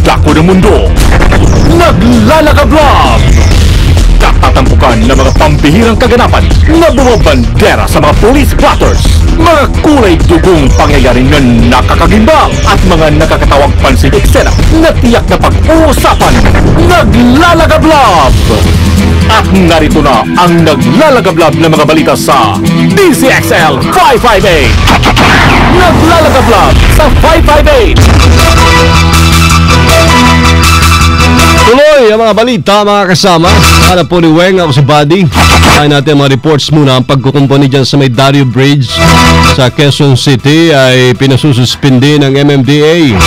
dako ng mundo. Naglalagablog! Tatampukan ng mga pambihirang kaganapan na bumabandera sa mga police blotters. Mga kulay dugong pangyayari na nakakagimbang at mga nakakatawang pansing eksena na tiyak na pag-uusapan. Naglalagablog! At narito na ang naglalagablog na mga balita sa DZXL 558. Naglalagablog sa 558. Tuloy ang mga balita, mga kasama. Hanap po ni Weng, ako si Buddy. Kain natin ang mga reports muna. Ang pagkukumpani dyan sa may Dario Bridge sa Quezon City ay pinasususpindi ng MMDA.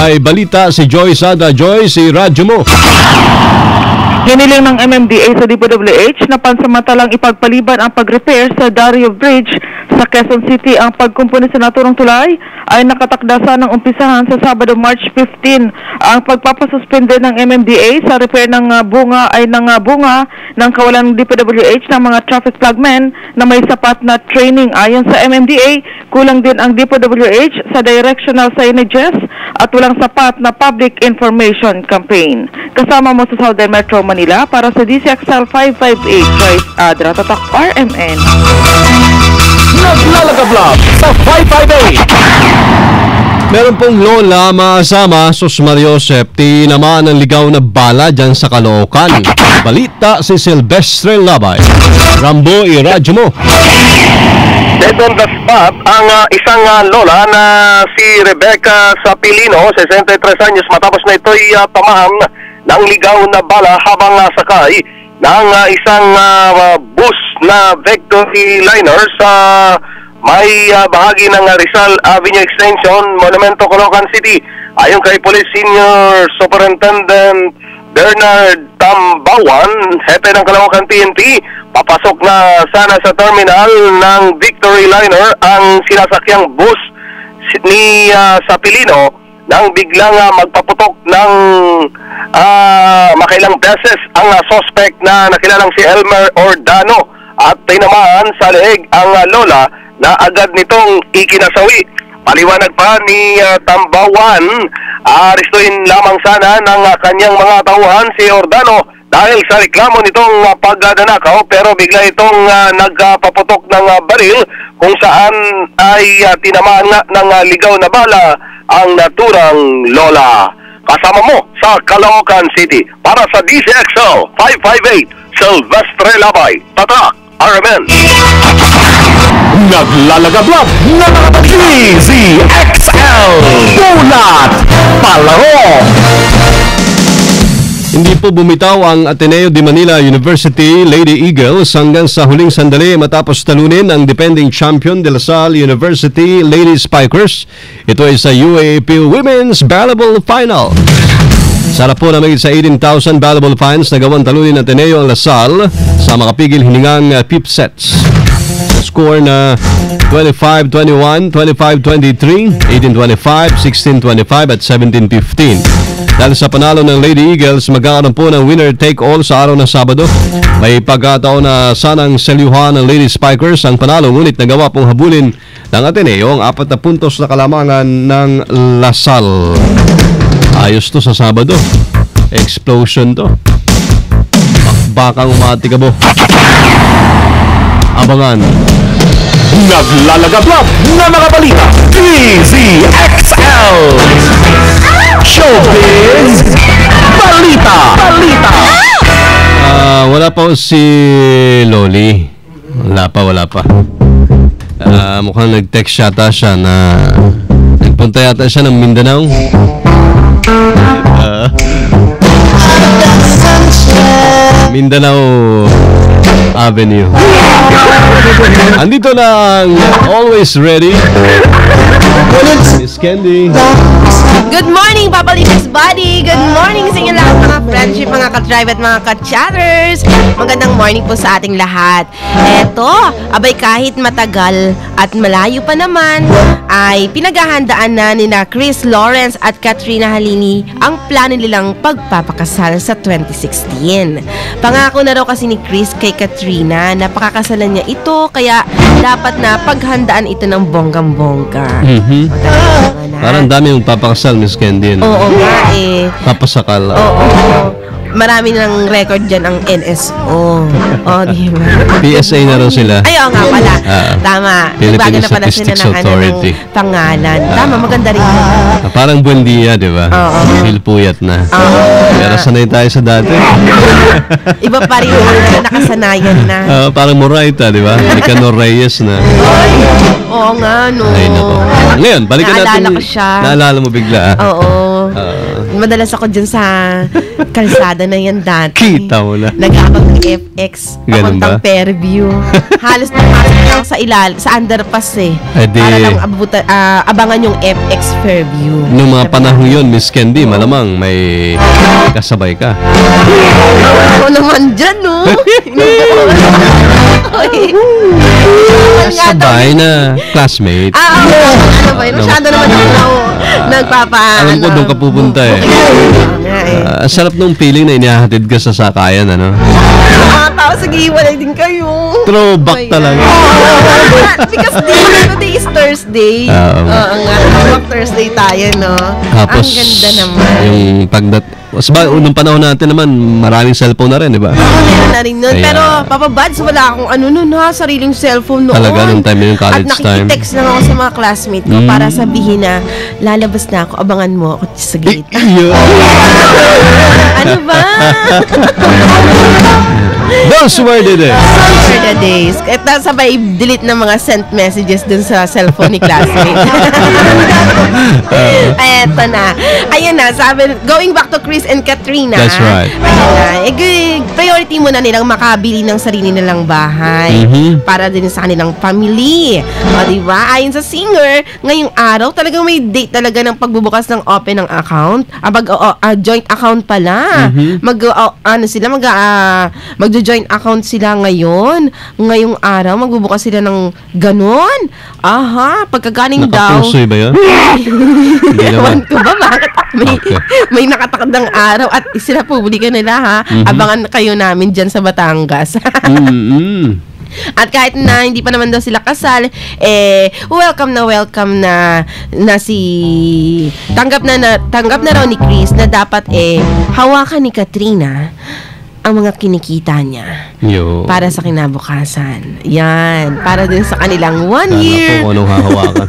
May balita si Joyce Ada. Joyce, radyo mo. Hiniling ng MMDA sa DPWH na pansamantalang ipagpaliban ang pag-repair sa Dario Bridge sa Quezon City. Ang pagkumpuni sa naturang tulay ay nakatakdasa ng umpisahan sa Sabado, March 15. Ang pagpapasuspende ng MMDA sa repair ng bunga ay bunga ng kawalan ng DPWH ng mga traffic flagmen na may sapat na training. Ayon sa MMDA, kulang din ang DPWH sa directional signages at walang sapat na public information campaign. Kasama mo sa Southern Metro Manila para sa DZXL 558, Joyce Adra, Tatak RMN. Naglalagablog sa 558. Meron pong lola masama, Sus Mariosep, tinamaan ng ligaw na bala dyan sa Caloocan. Balita si Silvestre Labay. Rambo, iradyo mo. Dead on the spot ang isang lola na si Rebecca Sapilino, 63 anyos, matapos na ito'y tamaan ng ligaw na bala habang sakay ng isang bus na Victory Liner sa may bahagi ng Rizal Avenue Extension, Monumento, Caloocan City. Ayon kay Police Senior Superintendent Bernard Tambawan, hepe ng Caloocan PNP, papasok na sana sa terminal ng Victory Liner ang sinasakyang bus ni Sapilino nang biglang magpaputok ng makailang beses ang suspect na nakilalang si Elmer Ordano at tinamaan sa leeg ang lola na agad nitong ikinasawi. Paliwanag pa ni Tambawan, aristuhin lamang sana ng kanyang mga tauhan si Ordano dahil sa reklamo nitong pagdanakaw, pero bigla itong nagpaputok ng baril kung saan ay tinamaan nga ng ligaw na bala ang naturang lola. Kasama mo sa Caloocan City para sa DZXL 558, Silvestre Labay, Tatak RMN. Naglalagablog na mga DZXL Bulat Palaro. Hindi po bumitaw ang Ateneo de Manila University Lady Eagles hanggang sa huling sandali matapos talunin ang defending champion de La Salle University Lady Spikers. Ito ay sa UAAP Women's Volleyball Final. Sarap po na may sa 18,000 volleyball fans na gawang talunin ng Ateneo ang La Salle sa makapigil hiningang pip sets. Score na 25-21, 25-23, 18-25, 16-25 at 17-15. Dahil sa panalo ng Lady Eagles, magkakaroon po ng winner-take-all sa araw ng Sabado. May pagkataon na sanang selyuhan ng Lady Spikers ang panalo, ngunit nagawa pong habulin ng Ateneo ang 4 na puntos na kalamangan ng La Salle. Ayos to sa Sabado. Explosion to. Bakang umatikabo. Abangan. Naglalagablog na mga balita DZXL Showbiz Balita. Wala pa si Loli. Wala pa. Mukhang nag-text yata siya na nagpunta yata siya ng Mindanao. Mindanao Avenue. Andito na ang always ready Miss Candy. Good morning, Papa Likas Buddy. Good morning sa inyo lahat, mga friendship, mga ka-drive at mga ka-chatters. Magandang morning po sa ating lahat. Eto, abay kahit matagal at malayo pa naman, ay pinaghahandaan na ni Chris Lawrence at Katrina Halili ang plano nilang pagpapakasal sa 2016. Pangako na raw kasi ni Chris kay Katrina na pakakasalan niya ito, kaya dapat na paghandaan ito ng bonggang-bongga. Parang dami yung papakasal, Miss Candy. No? Oo nga eh. Papasakal. Oo. Marami ng record dyan ang NSO. Diba? PSA na raw sila. Ay, oo nga pala. Tama. Philippine Nagbago na pala sila Statistics ng, Authority. ng pangalan. Tama, maganda rin. Parang Buendia, di ba? Oo. Pilpuyat na. Oo. Pero sanay tayo sa dati. Iba pa rin yung nakasanayan na. Parang Moraita, di ba? Nicanor Reyes na. Oo nga, no. Ay, nako. Ngayon, balikan natin. Naalala ko siya. Naalala mo bigla. Oo. Madalas ako dyan sa kalsada na yan dati. Kita mo na. Nag-abang ng FX. Ganun ba? Papuntang Fairview. Halos napasok lang sa underpass eh. Edi, para lang abangan yung FX Fairview. Noong mga panahon yun, Miss Candy, malamang may kasabay ka. Ako naman dyan, no? Kasabay na classmate. Ano ba yun? Masyado naman ako nagpapaano. Alam ko doon ka pupunta eh. Ang sarap nung feeling na inihahatid ka sa sakayan, ano? Mga tao, sige, hiwalay din kayo. Throwback talaga. Because today is Thursday. Oo nga, throwback Thursday tayo, no? Tapos, ang ganda naman. yung unang panahon natin naman, maraming cellphone na rin, di ba? Meron na rin nun. Kaya, Pero, Papa Bads, wala akong nun ha, sariling cellphone noon. Talaga, nung time na yung college At nakikitext lang ako sa mga classmate ko para sabihin na, lalabas na ako, abangan mo ako sa gate. Ano ba? Those were the days. Those were the days. At sabay delete ng mga sent messages dun sa cellphone ni classmate. Eto na. Ayan na, sabi, going back to Chris and Katrina. That's right. Ayan na. Priority muna nilang makabili ng sarili nilang bahay para din sa kanilang family. O, diba? Ayon sa singer, ngayong araw, talagang may date talaga ng pagbubukas ng open ng account. Joint account pala. Magjo-joint account sila ngayong araw, magbubukas sila ng ganon. Pagkagaling daw. Nakapusoy ba yun? Hindi Ewan naman. ko ba, bakit may nakatakdang araw at sila publika nila ha. Abangan kayo namin dyan sa Batangas. At kahit na hindi pa naman daw sila kasal, welcome na tanggap na raw ni Chris na dapat hawakan ni Katrina ang mga kinikita niya para sa kinabukasan. Yan, para din sa kanilang 1 year. Kung anong hahawakan.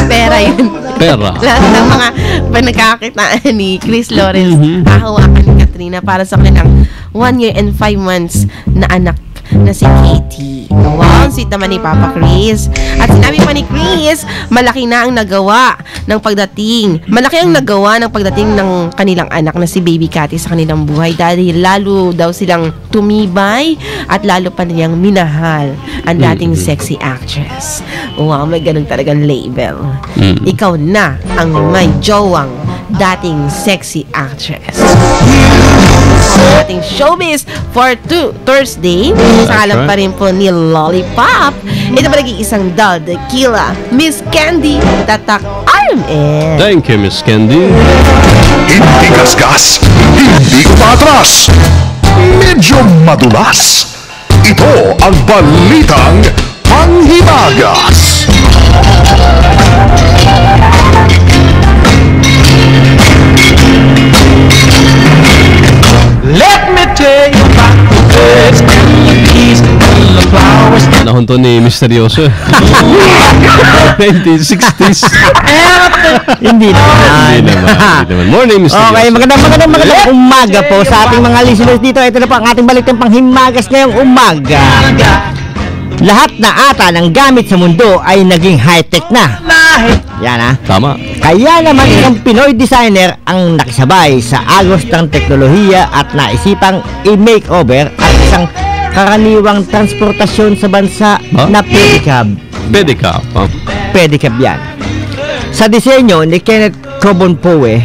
Pera yun. Pera. Lahat ng mga pinagkakitaan ni Chris Lawrence, hahawakan ni Katrina para sa kanilang 1 year and 5 months na anak na si Katie. Wow, sweet naman ni Papa Chris. At sinabi pa ni Chris, malaki ang nagawa ng pagdating ng kanilang anak na si Baby Katie sa kanilang buhay dahil lalo daw silang tumibay at lalo pa nilang minahal ang dating sexy actress. Wow, may ganun talagang label. Ikaw na ang may jowang dating sexy actress. Ating showbiz for Thursday. Sa alam pa rin po ni Lollipop. Ito ba nag-iisang doll, Tequila, Miss Candy, Tatak RMN. Thank you, Miss Candy. Hindi gasgas, hindi patras, medyo madulas. Ito ang balitang panghimagas. Let me tell you about the birds and the bees and the flowers. Panahon to ni Misteryoso. 1960s. Hindi naman. Morning, Misteryoso. Okay, magandang umaga po sa ating mga listeners dito. Ito na po ang ating balitang panghimagas ngayong umaga. Lahat na ata ng gamit sa mundo ay naging high-tech na. Yan ha. Tama. Kaya naman isang Pinoy designer ang nakisabay sa agos ng teknolohiya at naisipang i-makeover at isang karaniwang transportasyon sa bansa na pedicab. Pedicab. Pedicab yan. Sa disenyo ni Kenneth Cobonpoe,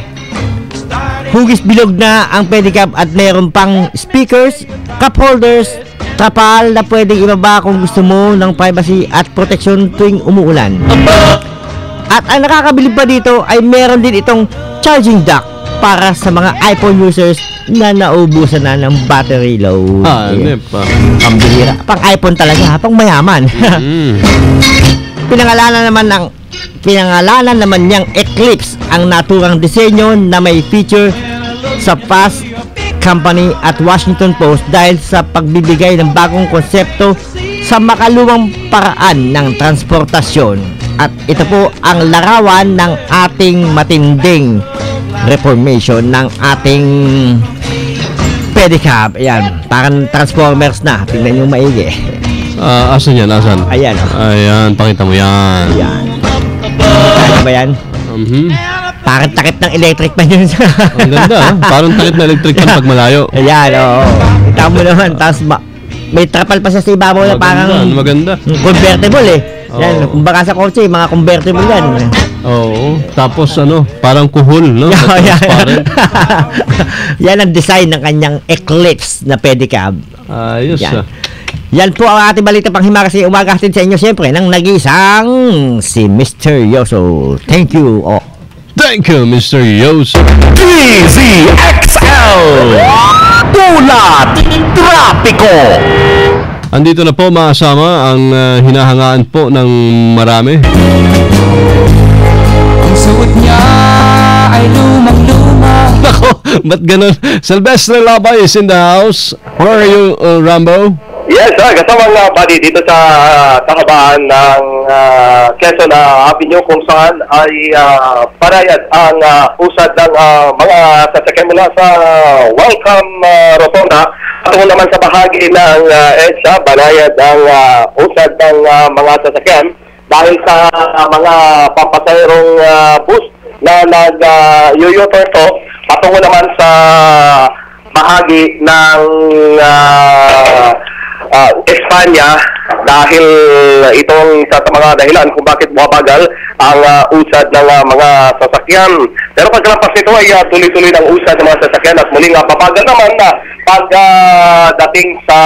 hugis bilog na ang pedicab at mayroon pang speakers, cup holders, trapal na pwedeng ibaba kung gusto mo ng privacy at protection tuwing umuulan. At ang nakakabilib pa dito ay meron din itong charging dock para sa mga iPhone users na naubusan na ng battery load. Ang bihira. Pang iPhone talaga, pang mayaman. Pinangalanan naman ng pinangalanan naman niyang Eclipse ang naturang disenyo na may feature sa Fast Company at Washington Post dahil sa pagbibigay ng bagong konsepto sa makaluwang paraan ng transportasyon. At ito po ang larawan ng ating matinding reformation ng ating pedicab. Ayan, parang Transformers na. Tingnan nyo maigi. Asan yan? Asan? Ayan, oh. Ayan, pakita mo yan. Ayan. Ano ba yan? Parang takip ng electric pan yun. Ang ganda, ah. Parang takip na electric pan pag malayo. Ayan, oo. Kita mo naman. Tapos may trapal pa siya sa ibabaw na parang maganda. convertible eh. Yan, Oo. kumbaga sa kotse, mga convertible yan. Oo. Tapos parang kuhol, no? Transparent. Yan ang design ng kanyang Eclipse na pedicab. Ayos, Yan. ah. Yan po ang ating balita panghimaga sa umaga natin sa inyo siyempre ng nag-iisang si Mr. Yoso. Thank you. Oh. Thank you, Mr. Yoso. DZXL Bulat Trapiko. Andito na po makasama ang hinahangaan po ng marami. Ang suot niya ay lumang-luma. Nako, ba't ganun? Sylvester Labay is in the house. Where are you, Rambo? Yes, kasamang buddy dito sa kahabaan ng Quezon Avenue kung saan ay parayat ang usad ng mga sasakyan mula sa Welcome Rotonda. At naman sa bahagi ng EDSA, banayad ang usad ng mga sasakyan dahil sa mga pampasayrong bus na nag-U-turn to patungo naman sa bahagi ng Espanya dahil itong sa mga dahilan kung bakit bumabagal ang usad ng mga sasakyan. Pero pagkalampas nito ay tuloy-tuloy ng usad ng mga sasakyan at muling pabagal naman pagdating sa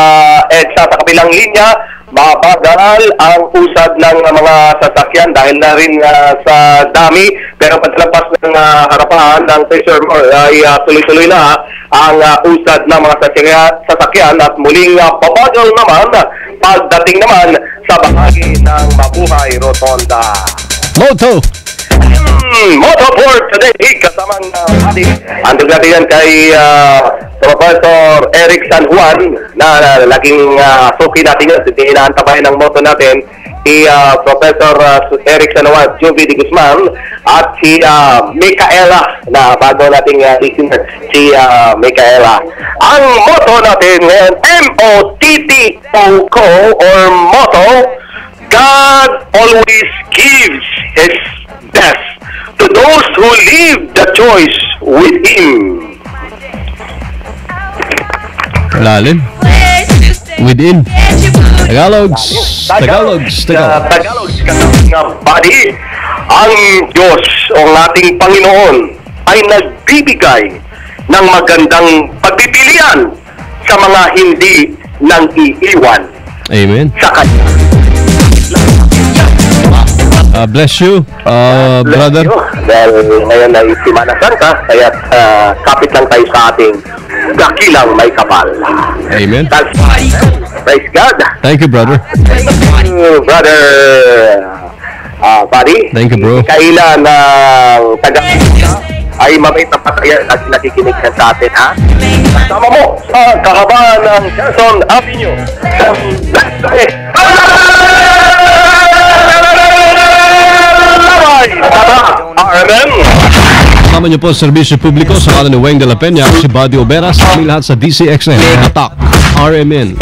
EDSA sa kabilang linya, mabagal ang usad ng mga sasakyan dahil na rin sa dami. Pero pagkalampas ng harapan ng Fisher Mall ay tuloy-tuloy na ang usad ng mga sasakyan at muling pabagal naman pagdating naman sa bahagi ng Mabuhay Rotonda. Moto! Moto for today, kasamang pati. Andun natin yan kay Professor Eric San Juan na laging suki natin yun. Inaantabayan ng moto natin si Professor Eric San Juan, Jovi de Guzman at si Micaela na bago nating listener, si Micaela. Ang moto natin ngayon, M-O-T-T-O-K-O or motto, God always gives His best to those who leave the choice with Him. Lalim. Within. Tagalogs. Tagalogs kasama body. Ang Diyos o ang ating Panginoon ay nagbibigay ng magandang pagpipilian sa mga hindi nang iiwan Amen. sa Kanya. Bless you, brother. Dahil ngayon ay Semana Santa, kaya kapit lang tayo sa ating dakilang may kapal. Amen. Praise God. Thank you, brother. Brother Buddy. Thank you, bro. Kailan ng taga ay mabait na patayan at nakikinig ka sa atin, ha? Kasama mo sa kahabaan ng Quezon Avenue. RMN. Kasama niyo po sa serbisyo publiko sa kanan ni Weng de la Peña, si Buddy Oberas, kami lahat sa DCXN. Hatak, RMN.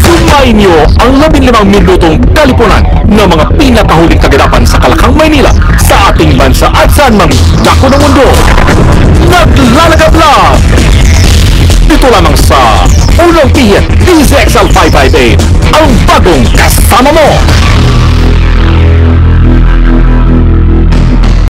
Sumayin niyo ang 15 minutong kalipunan ng mga pinakahuling kaganapan sa Kalakang, Maynila, sa ating bansa at saan mang dako ng mundo. Naglalagab lang! Dito lamang sa Unang Tiyan, DZXL 558, ang bagong kasama mo!